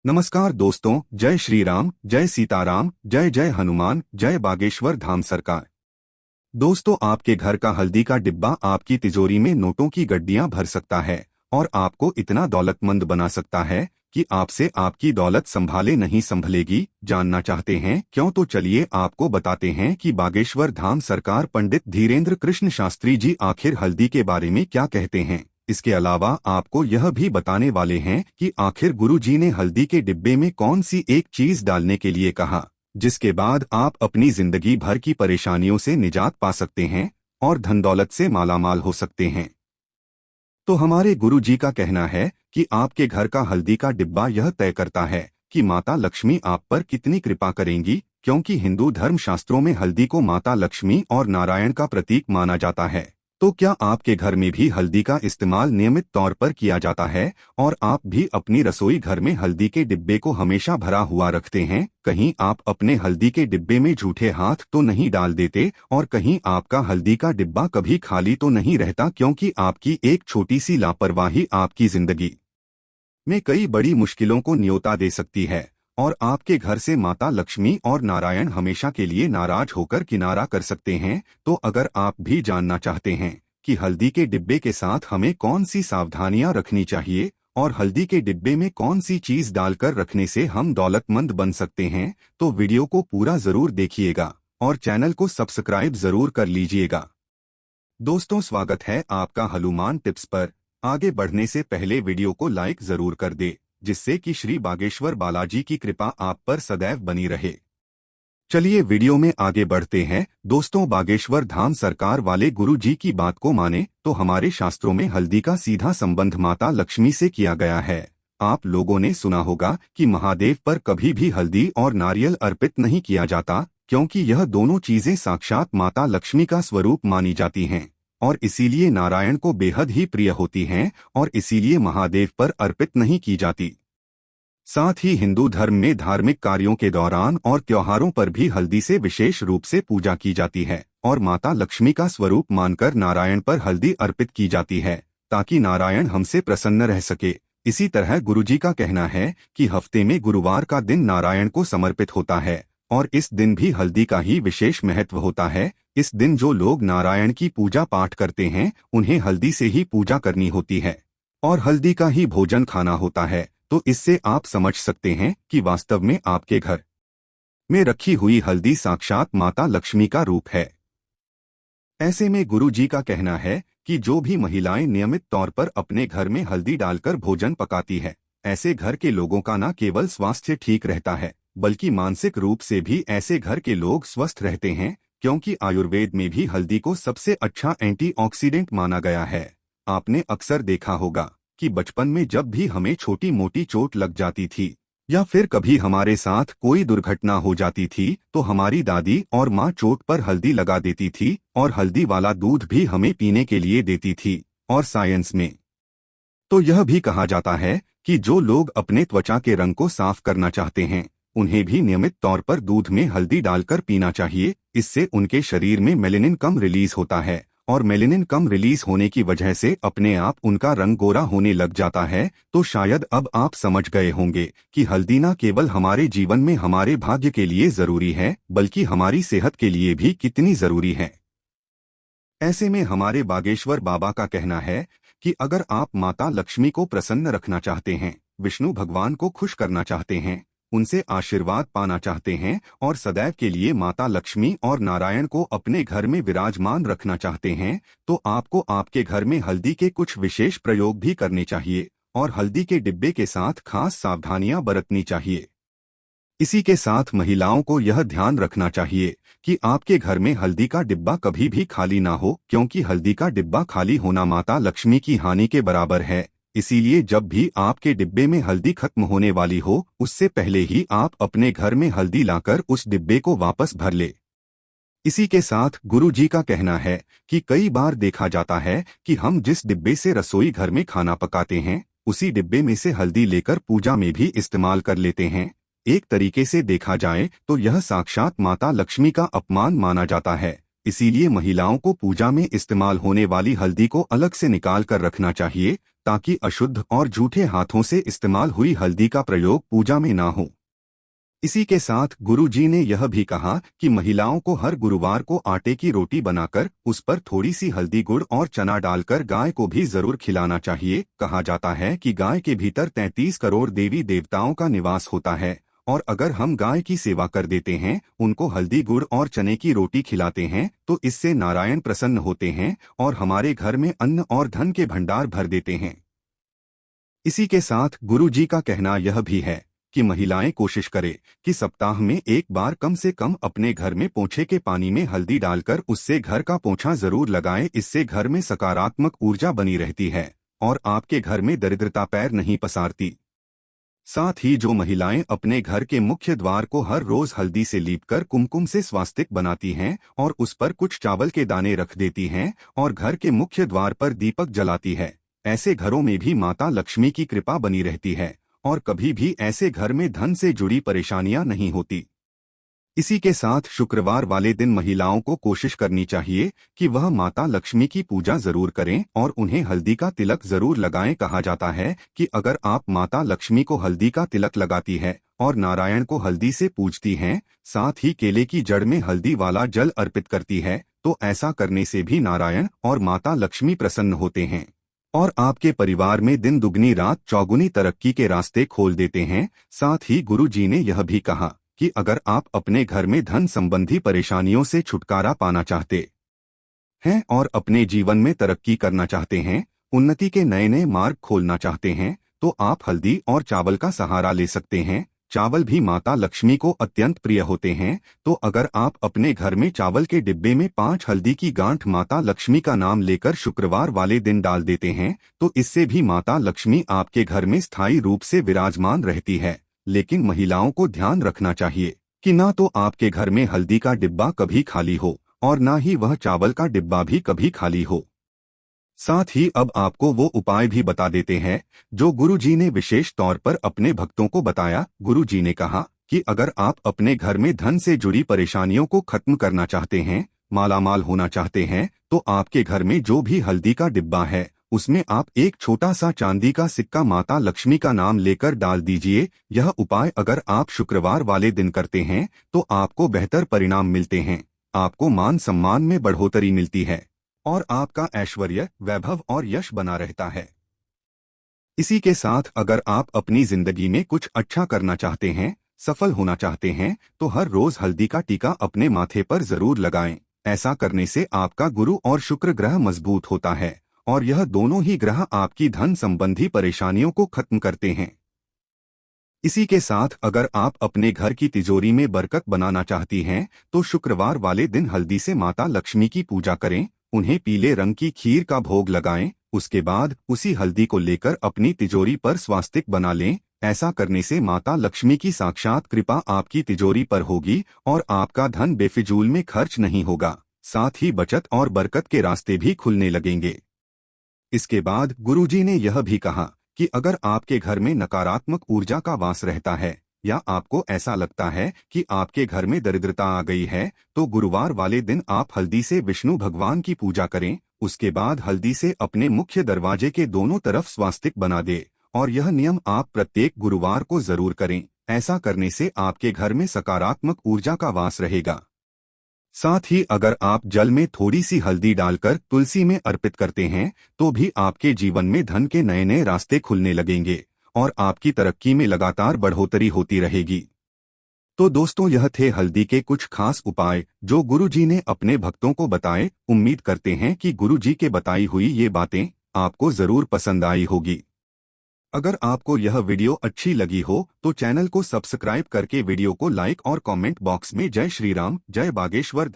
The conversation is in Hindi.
नमस्कार दोस्तों, जय श्री राम, जय सीताराम, जय जय हनुमान, जय बागेश्वर धाम सरकार। दोस्तों, आपके घर का हल्दी का डिब्बा आपकी तिजोरी में नोटों की गड्डियां भर सकता है और आपको इतना दौलतमंद बना सकता है कि आपसे आपकी दौलत संभाले नहीं संभलेगी। जानना चाहते हैं क्यों? तो चलिए आपको बताते हैं कि बागेश्वर धाम सरकार पंडित धीरेन्द्र कृष्ण शास्त्री जी आखिर हल्दी के बारे में क्या कहते हैं। इसके अलावा आपको यह भी बताने वाले हैं कि आखिर गुरुजी ने हल्दी के डिब्बे में कौन सी एक चीज डालने के लिए कहा, जिसके बाद आप अपनी जिंदगी भर की परेशानियों से निजात पा सकते हैं और धन दौलत से मालामाल हो सकते हैं। तो हमारे गुरुजी का कहना है कि आपके घर का हल्दी का डिब्बा यह तय करता है कि माता लक्ष्मी आप पर कितनी कृपा करेंगी, क्योंकि हिंदू धर्म शास्त्रों में हल्दी को माता लक्ष्मी और नारायण का प्रतीक माना जाता है। तो क्या आपके घर में भी हल्दी का इस्तेमाल नियमित तौर पर किया जाता है और आप भी अपनी रसोई घर में हल्दी के डिब्बे को हमेशा भरा हुआ रखते हैं? कहीं आप अपने हल्दी के डिब्बे में झूठे हाथ तो नहीं डाल देते और कहीं आपका हल्दी का डिब्बा कभी खाली तो नहीं रहता, क्योंकि आपकी एक छोटी सी लापरवाही आपकी जिंदगी में कई बड़ी मुश्किलों को न्योता दे सकती है और आपके घर से माता लक्ष्मी और नारायण हमेशा के लिए नाराज होकर किनारा कर सकते हैं। तो अगर आप भी जानना चाहते हैं कि हल्दी के डिब्बे के साथ हमें कौन सी सावधानियां रखनी चाहिए और हल्दी के डिब्बे में कौन सी चीज डालकर रखने से हम दौलतमंद बन सकते हैं, तो वीडियो को पूरा जरूर देखिएगा और चैनल को सब्सक्राइब जरूर कर लीजिएगा। दोस्तों, स्वागत है आपका हनुमान टिप्स पर। आगे बढ़ने से पहले वीडियो को लाइक जरूर कर दे, जिससे कि श्री बागेश्वर बालाजी की कृपा आप पर सदैव बनी रहे। चलिए वीडियो में आगे बढ़ते हैं। दोस्तों, बागेश्वर धाम सरकार वाले गुरु जी की बात को माने तो हमारे शास्त्रों में हल्दी का सीधा संबंध माता लक्ष्मी से किया गया है। आप लोगों ने सुना होगा कि महादेव पर कभी भी हल्दी और नारियल अर्पित नहीं किया जाता, क्योंकि यह दोनों चीजें साक्षात माता लक्ष्मी का स्वरूप मानी जाती हैं और इसीलिए नारायण को बेहद ही प्रिय होती हैं और इसीलिए महादेव पर अर्पित नहीं की जाती। साथ ही हिंदू धर्म में धार्मिक कार्यों के दौरान और त्योहारों पर भी हल्दी से विशेष रूप से पूजा की जाती है और माता लक्ष्मी का स्वरूप मानकर नारायण पर हल्दी अर्पित की जाती है, ताकि नारायण हमसे प्रसन्न रह सके। इसी तरह गुरुजी का कहना है कि हफ्ते में गुरुवार का दिन नारायण को समर्पित होता है और इस दिन भी हल्दी का ही विशेष महत्व होता है। इस दिन जो लोग नारायण की पूजा पाठ करते हैं उन्हें हल्दी से ही पूजा करनी होती है और हल्दी का ही भोजन खाना होता है। तो इससे आप समझ सकते हैं कि वास्तव में आपके घर में रखी हुई हल्दी साक्षात माता लक्ष्मी का रूप है। ऐसे में गुरु जी का कहना है कि जो भी महिलाएं नियमित तौर पर अपने घर में हल्दी डालकर भोजन पकाती है, ऐसे घर के लोगों का न केवल स्वास्थ्य ठीक रहता है बल्कि मानसिक रूप से भी ऐसे घर के लोग स्वस्थ रहते हैं, क्योंकि आयुर्वेद में भी हल्दी को सबसे अच्छा एंटीऑक्सीडेंट माना गया है। आपने अक्सर देखा होगा कि बचपन में जब भी हमें छोटी मोटी चोट लग जाती थी या फिर कभी हमारे साथ कोई दुर्घटना हो जाती थी तो हमारी दादी और माँ चोट पर हल्दी लगा देती थी और हल्दी वाला दूध भी हमें पीने के लिए देती थी। और साइंस में तो यह भी कहा जाता है कि जो लोग अपने त्वचा के रंग को साफ करना चाहते हैं उन्हें भी नियमित तौर पर दूध में हल्दी डालकर पीना चाहिए। इससे उनके शरीर में मेलेनिन कम रिलीज होता है और मेलेनिन कम रिलीज होने की वजह से अपने आप उनका रंग गोरा होने लग जाता है। तो शायद अब आप समझ गए होंगे कि हल्दी न केवल हमारे जीवन में हमारे भाग्य के लिए जरूरी है बल्कि हमारी सेहत के लिए भी कितनी जरूरी है। ऐसे में हमारे बागेश्वर बाबा का कहना है कि अगर आप माता लक्ष्मी को प्रसन्न रखना चाहते हैं, विष्णु भगवान को खुश करना चाहते हैं, उनसे आशीर्वाद पाना चाहते हैं और सदैव के लिए माता लक्ष्मी और नारायण को अपने घर में विराजमान रखना चाहते हैं, तो आपको आपके घर में हल्दी के कुछ विशेष प्रयोग भी करने चाहिए और हल्दी के डिब्बे के साथ खास सावधानियां बरतनी चाहिए। इसी के साथ महिलाओं को यह ध्यान रखना चाहिए कि आपके घर में हल्दी का डिब्बा कभी भी खाली ना हो, क्योंकि हल्दी का डिब्बा खाली होना माता लक्ष्मी की हानि के बराबर है। इसीलिए जब भी आपके डिब्बे में हल्दी खत्म होने वाली हो, उससे पहले ही आप अपने घर में हल्दी लाकर उस डिब्बे को वापस भर ले। इसी के साथ गुरु जी का कहना है कि कई बार देखा जाता है कि हम जिस डिब्बे से रसोई घर में खाना पकाते हैं उसी डिब्बे में से हल्दी लेकर पूजा में भी इस्तेमाल कर लेते हैं। एक तरीके से देखा जाए तो यह साक्षात माता लक्ष्मी का अपमान माना जाता है। इसीलिए महिलाओं को पूजा में इस्तेमाल होने वाली हल्दी को अलग से निकाल कर रखना चाहिए ताकि अशुद्ध और झूठे हाथों से इस्तेमाल हुई हल्दी का प्रयोग पूजा में ना हो। इसी के साथ गुरु जी ने यह भी कहा कि महिलाओं को हर गुरुवार को आटे की रोटी बनाकर उस पर थोड़ी सी हल्दी, गुड़ और चना डालकर गाय को भी जरूर खिलाना चाहिए। कहा जाता है कि गाय के भीतर 33 करोड़ देवी देवताओं का निवास होता है और अगर हम गाय की सेवा कर देते हैं, उनको हल्दी, गुड़ और चने की रोटी खिलाते हैं, तो इससे नारायण प्रसन्न होते हैं और हमारे घर में अन्न और धन के भंडार भर देते हैं। इसी के साथ गुरु जी का कहना यह भी है कि महिलाएं कोशिश करें कि सप्ताह में एक बार कम से कम अपने घर में पोंछे के पानी में हल्दी डालकर उससे घर का पोंछा जरूर लगाएं। इससे घर में सकारात्मक ऊर्जा बनी रहती है और आपके घर में दरिद्रता पैर नहीं पसारती। साथ ही जो महिलाएं अपने घर के मुख्य द्वार को हर रोज हल्दी से लीपकर कुमकुम से स्वास्तिक बनाती हैं और उस पर कुछ चावल के दाने रख देती हैं और घर के मुख्य द्वार पर दीपक जलाती है, ऐसे घरों में भी माता लक्ष्मी की कृपा बनी रहती है और कभी भी ऐसे घर में धन से जुड़ी परेशानियां नहीं होती। इसी के साथ शुक्रवार वाले दिन महिलाओं को कोशिश करनी चाहिए कि वह माता लक्ष्मी की पूजा जरूर करें और उन्हें हल्दी का तिलक जरूर लगाएं। कहा जाता है कि अगर आप माता लक्ष्मी को हल्दी का तिलक लगाती है और नारायण को हल्दी से पूजती हैं, साथ ही केले की जड़ में हल्दी वाला जल अर्पित करती है, तो ऐसा करने से भी नारायण और माता लक्ष्मी प्रसन्न होते हैं और आपके परिवार में दिन दुगनी रात चौगुनी तरक्की के रास्ते खोल देते हैं। साथ ही गुरु जी ने यह भी कहा कि अगर आप अपने घर में धन संबंधी परेशानियों से छुटकारा पाना चाहते हैं और अपने जीवन में तरक्की करना चाहते हैं, उन्नति के नए नए मार्ग खोलना चाहते हैं, तो आप हल्दी और चावल का सहारा ले सकते हैं। चावल भी माता लक्ष्मी को अत्यंत प्रिय होते हैं, तो अगर आप अपने घर में चावल के डिब्बे में 5 हल्दी की गांठ माता लक्ष्मी का नाम लेकर शुक्रवार वाले दिन डाल देते हैं, तो इससे भी माता लक्ष्मी आपके घर में स्थायी रूप से विराजमान रहती है। लेकिन महिलाओं को ध्यान रखना चाहिए कि ना तो आपके घर में हल्दी का डिब्बा कभी खाली हो और ना ही वह चावल का डिब्बा भी कभी खाली हो। साथ ही अब आपको वो उपाय भी बता देते हैं जो गुरु जी ने विशेष तौर पर अपने भक्तों को बताया। गुरु जी ने कहा कि अगर आप अपने घर में धन से जुड़ी परेशानियों को खत्म करना चाहते हैं, मालामाल होना चाहते हैं, तो आपके घर में जो भी हल्दी का डिब्बा है उसमें आप एक छोटा सा चांदी का सिक्का माता लक्ष्मी का नाम लेकर डाल दीजिए। यह उपाय अगर आप शुक्रवार वाले दिन करते हैं तो आपको बेहतर परिणाम मिलते हैं, आपको मान सम्मान में बढ़ोतरी मिलती है और आपका ऐश्वर्य, वैभव और यश बना रहता है। इसी के साथ अगर आप अपनी जिंदगी में कुछ अच्छा करना चाहते हैं, सफल होना चाहते हैं, तो हर रोज हल्दी का टीका अपने माथे पर जरूर लगाएं। ऐसा करने से आपका गुरु और शुक्र ग्रह मजबूत होता है और यह दोनों ही ग्रह आपकी धन संबंधी परेशानियों को खत्म करते हैं। इसी के साथ अगर आप अपने घर की तिजोरी में बरकत बनाना चाहती हैं, तो शुक्रवार वाले दिन हल्दी से माता लक्ष्मी की पूजा करें, उन्हें पीले रंग की खीर का भोग लगाएं, उसके बाद उसी हल्दी को लेकर अपनी तिजोरी पर स्वास्तिक बना लें। ऐसा करने से माता लक्ष्मी की साक्षात कृपा आपकी तिजोरी पर होगी और आपका धन बेफिजूल में खर्च नहीं होगा। साथ ही बचत और बरकत के रास्ते भी खुलने लगेंगे। इसके बाद गुरुजी ने यह भी कहा कि अगर आपके घर में नकारात्मक ऊर्जा का वास रहता है या आपको ऐसा लगता है कि आपके घर में दरिद्रता आ गई है, तो गुरुवार वाले दिन आप हल्दी से विष्णु भगवान की पूजा करें। उसके बाद हल्दी से अपने मुख्य दरवाजे के दोनों तरफ स्वास्तिक बना दे और यह नियम आप प्रत्येक गुरुवार को जरूर करें। ऐसा करने से आपके घर में सकारात्मक ऊर्जा का वास रहेगा। साथ ही अगर आप जल में थोड़ी सी हल्दी डालकर तुलसी में अर्पित करते हैं, तो भी आपके जीवन में धन के नए नए रास्ते खुलने लगेंगे और आपकी तरक्की में लगातार बढ़ोतरी होती रहेगी। तो दोस्तों, यह थे हल्दी के कुछ खास उपाय जो गुरुजी ने अपने भक्तों को बताए। उम्मीद करते हैं कि गुरुजी के बताई हुई ये बातें आपको जरूर पसंद आई होगी। अगर आपको यह वीडियो अच्छी लगी हो तो चैनल को सब्सक्राइब करके वीडियो को लाइक और कमेंट बॉक्स में जय श्री राम, जय बागेश्वर